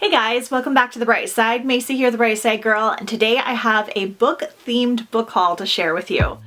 Hey guys, welcome back to The Bright Side. Macy here, The Bright Side Girl, and today I have a book-themed book haul to share with you.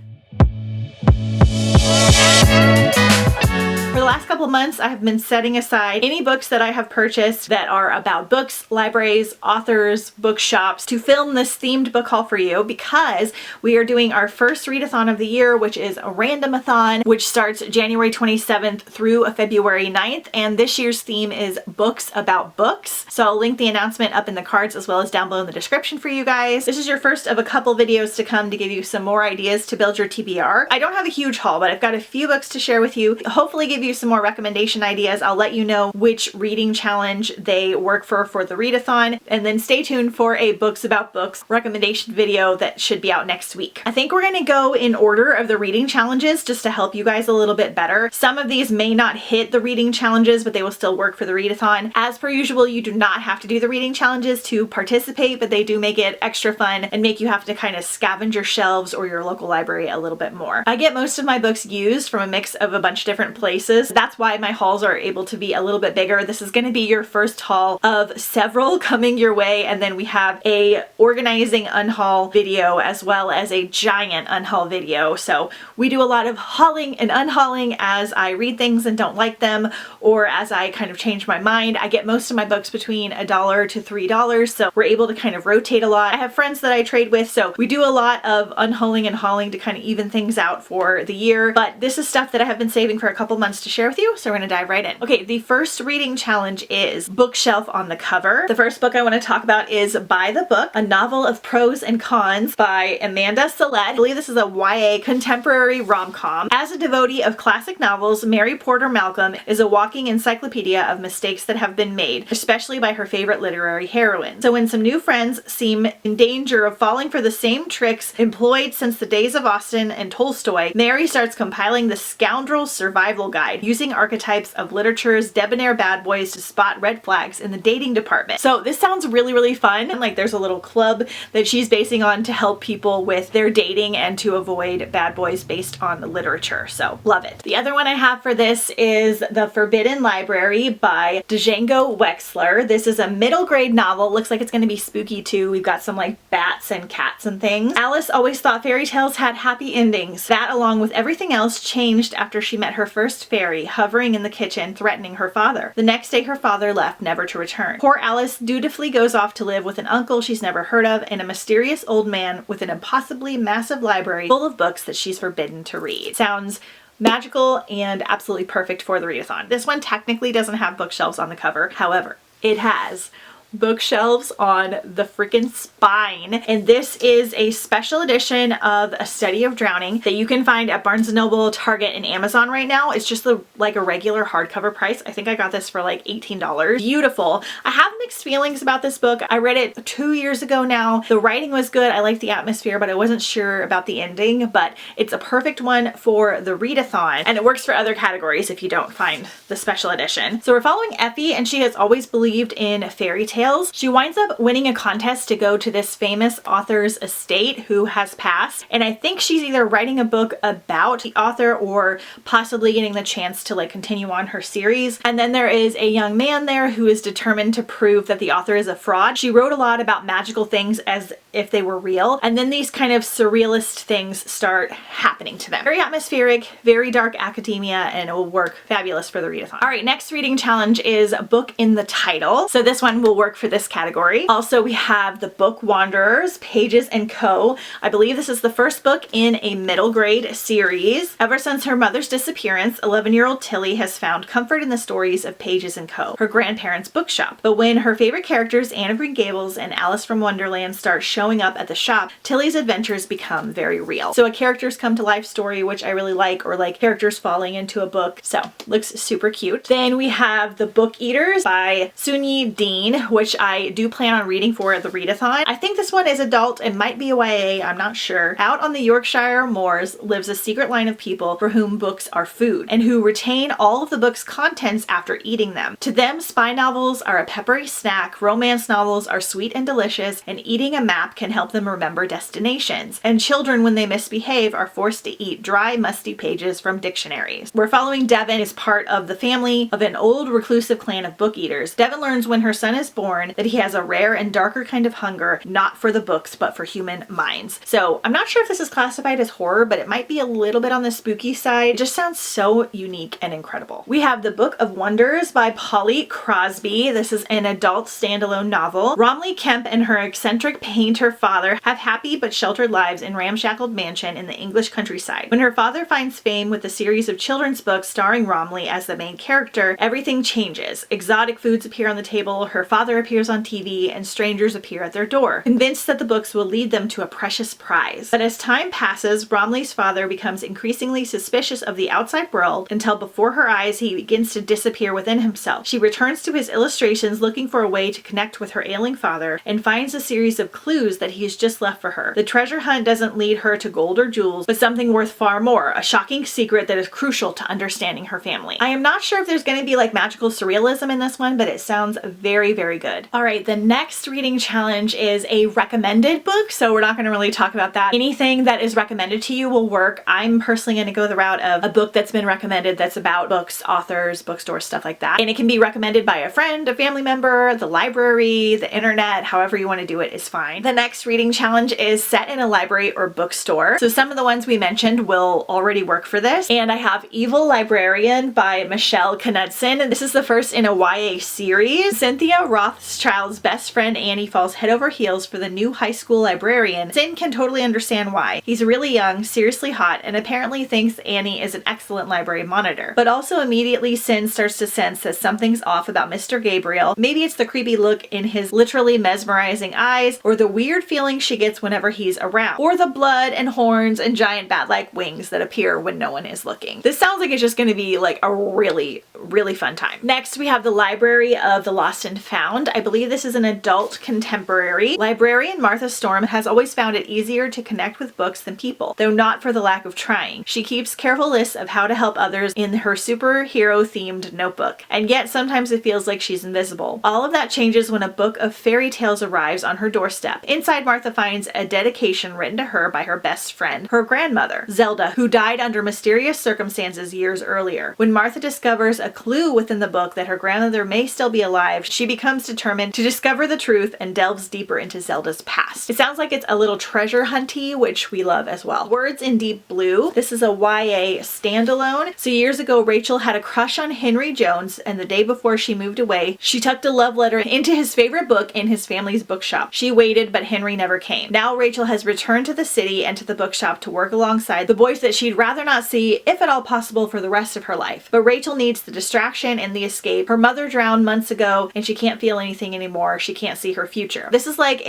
For the last couple months, I have been setting aside any books that I have purchased that are about books, libraries, authors, bookshops to film this themed book haul for you because we are doing our first readathon of the year, which is a Randomathon, which starts January 27th through February 9th. And this year's theme is books about books. So I'll link the announcement up in the cards as well as down below in the description for you guys. This is your first of a couple videos to come to give you some more ideas to build your TBR. I don't have a huge haul, but I've got a few books to share with you. Hopefully give you some more recommendation ideas. I'll let you know which reading challenge they work for the readathon, and then stay tuned for a books about books recommendation video that should be out next week. I think we're going to go in order of the reading challenges just to help you guys a little bit better. Some of these may not hit the reading challenges, but they will still work for the readathon. As per usual, you do not have to do the reading challenges to participate, but they do make it extra fun and make you have to kind of scavenge your shelves or your local library a little bit more. I get most of my books used from a mix of a bunch of different places. That's why my hauls are able to be a little bit bigger. This is going to be your first haul of several coming your way, and then we have a organizing unhaul video as well as a giant unhaul video. So we do a lot of hauling and unhauling as I read things and don't like them, or as I kind of change my mind. I get most of my books between $1 to $3, so we're able to kind of rotate a lot. I have friends that I trade with, so we do a lot of unhauling and hauling to kind of even things out for the year. But this is stuff that I have been saving for a couple months to share with you, so we're going to dive right in. Okay, the first reading challenge is Bookshelf on the Cover. The first book I want to talk about is By the Book, a novel of pros and cons by Amanda Sellett. I believe this is a YA contemporary rom-com. As a devotee of classic novels, Mary Porter Malcolm is a walking encyclopedia of mistakes that have been made, especially by her favorite literary heroines. So when some new friends seem in danger of falling for the same tricks employed since the days of Austen and Tolstoy, Mary starts compiling the Scoundrel Survival Guide, using archetypes of literature's debonair bad boys to spot red flags in the dating department. So this sounds really, really fun. Like there's a little club that she's basing on to help people with their dating and to avoid bad boys based on literature. So love it. The other one I have for this is The Forbidden Library by Django Wexler. This is a middle grade novel. Looks like it's going to be spooky too. We've got some like bats and cats and things. Alice always thought fairy tales had happy endings. That, along with everything else, changed after she met her first fairy hovering in the kitchen threatening her father. The next day her father left, never to return. Poor Alice dutifully goes off to live with an uncle she's never heard of and a mysterious old man with an impossibly massive library full of books that she's forbidden to read. Sounds magical and absolutely perfect for the readathon. This one technically doesn't have bookshelves on the cover. However, it has bookshelves on the freaking spine, and this is a special edition of A Study of Drowning that you can find at Barnes & Noble, Target, and Amazon right now. It's just like a regular hardcover price. I think I got this for like $18. Beautiful. I have mixed feelings about this book. I read it 2 years ago now. The writing was good. I liked the atmosphere, but I wasn't sure about the ending. But it's a perfect one for the readathon, and it works for other categories if you don't find the special edition. So we're following Effie, and she has always believed in fairy tales. She winds up winning a contest to go to this famous author's estate who has passed, and I think she's either writing a book about the author or possibly getting the chance to like continue on her series. And then there is a young man there who is determined to prove that the author is a fraud. She wrote a lot about magical things as if they were real, and then these kind of surrealist things start happening to them. Very atmospheric, very dark academia, and it will work fabulous for the readathon. All right, next reading challenge is Book in the Title. So this one will work for this category. Also, we have The Book Wanderers, Pages & Co. I believe this is the first book in a middle grade series. Ever since her mother's disappearance, 11-year-old Tilly has found comfort in the stories of Pages & Co., her grandparents' bookshop. But when her favorite characters, Anne of Green Gables and Alice from Wonderland, start showing up at the shop, Tilly's adventures become very real. So a characters come to life story, which I really like, or like characters falling into a book. So looks super cute. Then we have The Book Eaters by Sunyi Dean, which I do plan on reading for the readathon. I think this one is adult. It might be a YA, I'm not sure. Out on the Yorkshire moors lives a secret line of people for whom books are food, and who retain all of the book's contents after eating them. To them, spy novels are a peppery snack, romance novels are sweet and delicious, and eating a map can help them remember destinations. And children, when they misbehave, are forced to eat dry, musty pages from dictionaries. We're following Devon as part of the family of an old reclusive clan of book eaters. Devon learns when her son is born torn, that he has a rare and darker kind of hunger, not for the books, but for human minds. So I'm not sure if this is classified as horror, but it might be a little bit on the spooky side. It just sounds so unique and incredible. We have The Book of Wonders by Polly Crosby. This is an adult standalone novel. Romley Kemp and her eccentric painter father have happy but sheltered lives in ramshackled mansion in the English countryside. When her father finds fame with a series of children's books starring Romley as the main character, everything changes. Exotic foods appear on the table, her father appears on TV, and strangers appear at their door, convinced that the books will lead them to a precious prize. But as time passes, Romley's father becomes increasingly suspicious of the outside world until before her eyes he begins to disappear within himself. She returns to his illustrations looking for a way to connect with her ailing father and finds a series of clues that he has just left for her. The treasure hunt doesn't lead her to gold or jewels, but something worth far more, a shocking secret that is crucial to understanding her family. I am not sure if there's going to be like magical surrealism in this one, but it sounds very, very good. All right, the next reading challenge is a recommended book, so we're not going to really talk about that. Anything that is recommended to you will work. I'm personally going to go the route of a book that's been recommended that's about books, authors, bookstores, stuff like that. And it can be recommended by a friend, a family member, the library, the internet, however you want to do it is fine. The next reading challenge is set in a library or bookstore. So some of the ones we mentioned will already work for this. And I have Evil Librarian by Michelle Knudsen. This is the first in a YA series. Cynthia Rothschild's best friend Annie falls head over heels for the new high school librarian. Cyn can totally understand why. He's really young, seriously hot, and apparently thinks Annie is an excellent library monitor. But also immediately Cyn starts to sense that something's off about Mr. Gabriel. Maybe it's the creepy look in his literally mesmerizing eyes, or the weird feeling she gets whenever he's around, or the blood and horns and giant bat-like wings that appear when no one is looking. This sounds like it's just going to be like a really, really fun time. Next, we have The Library of the Lost and Found. I believe this is an adult contemporary. Librarian Martha Storm has always found it easier to connect with books than people, though not for the lack of trying. She keeps careful lists of how to help others in her superhero-themed notebook, and yet sometimes it feels like she's invisible. All of that changes when a book of fairy tales arrives on her doorstep. Inside, Martha finds a dedication written to her by her best friend, her grandmother, Zelda, who died under mysterious circumstances years earlier. When Martha discovers a clue within the book that her grandmother may still be alive, she becomes determined to discover the truth and delves deeper into Zelda's past. It sounds like it's a little treasure hunty, which we love as well. Words in Deep Blue. This is a YA standalone. So years ago, Rachel had a crush on Henry Jones, and the day before she moved away, she tucked a love letter into his favorite book in his family's bookshop. She waited, but Henry never came. Now Rachel has returned to the city and to the bookshop to work alongside the boys that she'd rather not see, if at all possible, for the rest of her life. But Rachel needs the distraction and the escape. Her mother drowned months ago, and she can't feel anything anymore. She can't see her future. This is like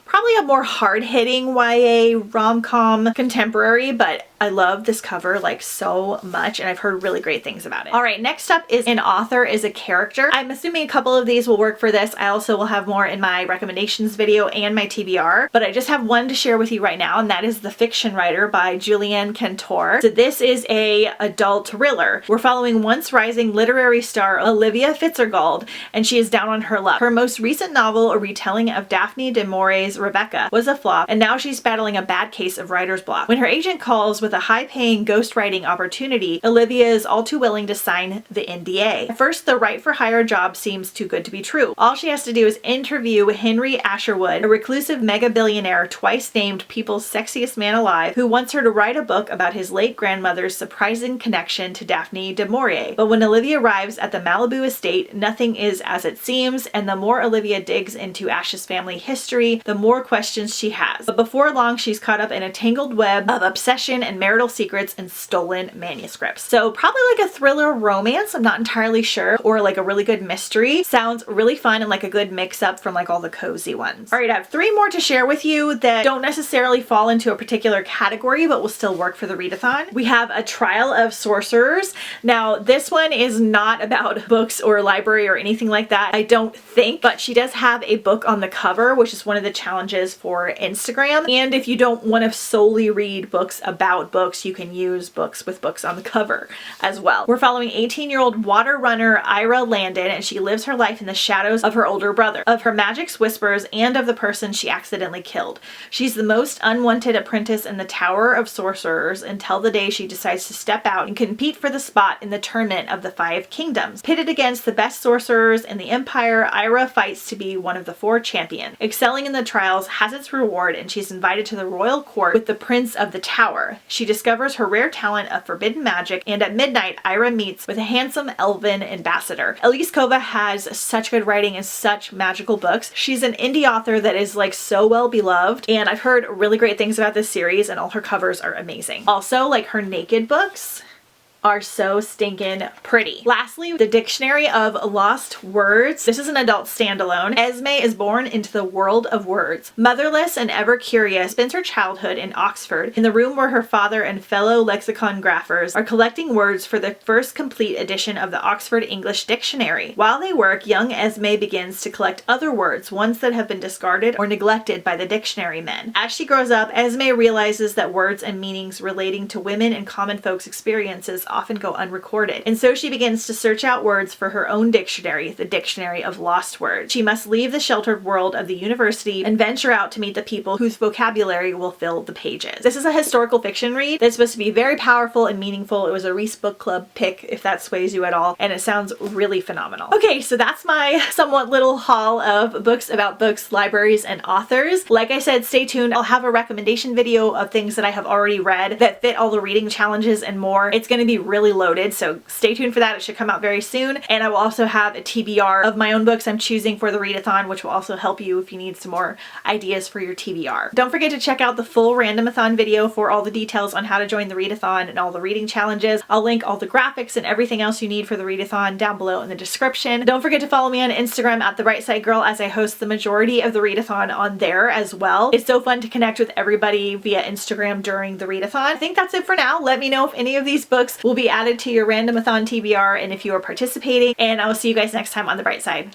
probably a more hard-hitting YA rom-com contemporary, but I love this cover like so much, and I've heard really great things about it. All right, next up is An Author is a Character. I'm assuming a couple of these will work for this. I also will have more in my recommendations video and my TBR, but I just have one to share with you right now, and that is The Fiction Writer by Julianne Cantor. So this is a adult thriller. We're following once rising literary star Olivia Fitzgerald, and she is down on her luck. Her most recent novel, a retelling of Daphne du Maurier's Rebecca, was a flop, and now she's battling a bad case of writer's block. When her agent calls with a high-paying ghostwriting opportunity, Olivia is all too willing to sign the NDA. At first, the write-for-hire job seems too good to be true. All she has to do is interview Henry Asherwood, a reclusive mega-billionaire twice named People's Sexiest Man Alive, who wants her to write a book about his late grandmother's surprising connection to Daphne du Maurier. But when Olivia arrives at the Malibu estate, nothing is as it seems, and the more Olivia digs into Ash's family history, the more questions she has. But before long, she's caught up in a tangled web of obsession and marital secrets and stolen manuscripts. So probably like a thriller romance, I'm not entirely sure, or like a really good mystery. Sounds really fun and like a good mix-up from like all the cozy ones. All right, I have 3 more to share with you that don't necessarily fall into a particular category, but will still work for the readathon. We have A Trial of Sorcerers. Now, this one is not about books or library or anything like that, I don't think, but she does have a book on the cover, which is one of the challenges for Instagram. And if you don't want to solely read books about books, you can use books with books on the cover as well. We're following 18-year-old water runner Ira Landon, and she lives her life in the shadows of her older brother, of her magic's whispers, and of the person she accidentally killed. She's the most unwanted apprentice in the Tower of Sorcerers until the day she decides to step out and compete for the spot in the tournament of the 5 kingdoms. Pitted against the best sorcerers in the Empire, Ira fights to be one of the 4 champions. Excelling in the trials has its reward, and she's invited to the royal court with the Prince of the Tower. She discovers her rare talent of forbidden magic, and at midnight, Ira meets with a handsome elven ambassador. Elise Kova has such good writing and such magical books. She's an indie author that is like so well beloved, and I've heard really great things about this series, and all her covers are amazing. Also, like her naked books are so stinking pretty. Lastly, the Dictionary of Lost Words. This is an adult standalone. Esme is born into the world of words. Motherless and ever curious, spends her childhood in Oxford, in the room where her father and fellow lexicographers are collecting words for the first complete edition of the Oxford English Dictionary. While they work, young Esme begins to collect other words, ones that have been discarded or neglected by the dictionary men. As she grows up, Esme realizes that words and meanings relating to women and common folks' experiences often go unrecorded, and so she begins to search out words for her own dictionary, the Dictionary of Lost Words. She must leave the sheltered world of the university and venture out to meet the people whose vocabulary will fill the pages. This is a historical fiction read that's supposed to be very powerful and meaningful. It was a Reese Book Club pick, if that sways you at all, and it sounds really phenomenal. Okay, so that's my somewhat little haul of books about books, libraries, and authors. Like I said, stay tuned. I'll have a recommendation video of things that I have already read that fit all the reading challenges and more. It's going to be really loaded, so stay tuned for that. It should come out very soon. And I will also have a TBR of my own books I'm choosing for the readathon, which will also help you if you need some more ideas for your TBR. Don't forget to check out the full Randomathon video for all the details on how to join the readathon and all the reading challenges. I'll link all the graphics and everything else you need for the readathon down below in the description. Don't forget to follow me on Instagram at The Right Side Girl, as I host the majority of the readathon on there as well. It's so fun to connect with everybody via Instagram during the readathon. I think that's it for now. Let me know if any of these books will be added to your Randomathon TBR and if you are participating, and I will see you guys next time on The Bright Side.